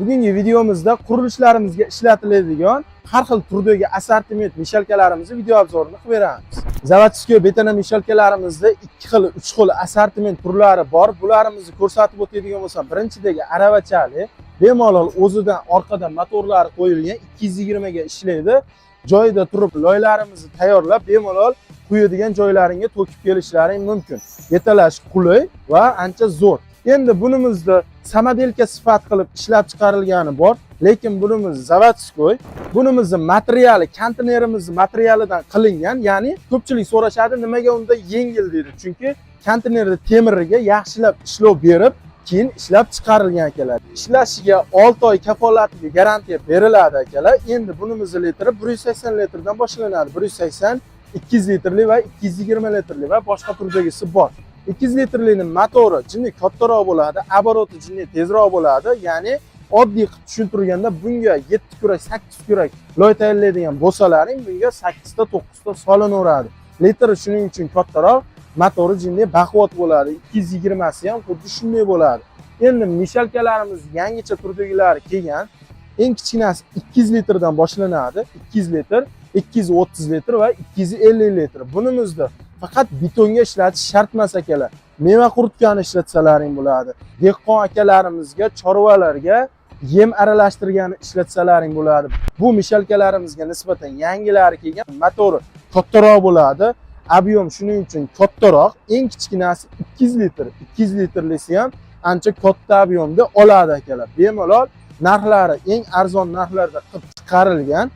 Bugungi videomizda qurilishlarimizga ishlatiladigan har xil turdagi assortiment mishalkalarimizni video obzorini qilib beramiz. Zavodskiy betona mishalkalarimizda 2 xil, 3 xil assortiment turlari bor. Bularimizni ko'rsatib o'tadigan bo'lsam, birinchidagi aravachali, bemalol o'zidan orqadan motorlari qo'yilgan 220 ga ishlaydi. Joyida turib loylarimizni tayyorlab, bemalol quyadigan joylaringga to'kib kelishlaring mumkin. Yetalash qulay va ancha zo'r. Endi bunimizda samodelka sifat qilib ishlab chiqarilgani bor, lekin bunimiz zavodskiy. Bunimizning materiali konteynerimiz materialidan qilingan, ya'ni ko'pchilik so'rashadi, nimaga unda yengil deydi. Chunki konteynerda temiriga yaxshilab ishlov berib, keyin ishlab chiqarilgan akalar. Ishlashiga 6 oy kafolatli garantiya beriladi akalar. Endi bunimizning litri 180 litrdan boshlanadi. 180, 200 litrli va 220 litrli va boshqa turdagisi bor. 200 litrlining motori jinni kattaroq bo'ladi, oboroti jinni tezroq bo'ladi. Ya'ni oddiy qilib tushuntirganda bunga 7 kurak, 8 kurak loy tayyorlaydigan bo'lsalaring, bunga 8 ta, 9 ta solinaveradi. Litri shuning uchun kattaroq, motori jinni baquvvat bo'ladi. 220 si ham xuddi shunday bo'ladi. Endi mishalkalarimiz yangicha turdagilari kelgan. Eng kichkinasi 200 litrdan boshlanadi. 200 litr, 230 litr va 250 litr. Bunimizda faqat betonga ishlatish shart emas akalar. Meva quritkani ishlatsalaring bo'ladi. Dehqon akalarimizga, chorvalarga yem aralashtirgani ishlatsalaring bo'ladi. Bu mishalkalarimizga nisbatan yangilari kelgan, motori kattaroq bo'ladi. Ob'yom shuning uchun kattaroq. Eng kichkinasi 200 litr. 200 litrlisi ham ancha katta ob'yomda oladi akalar. Bemalol narxlari eng arzon narxlarda qilib chiqarilgan.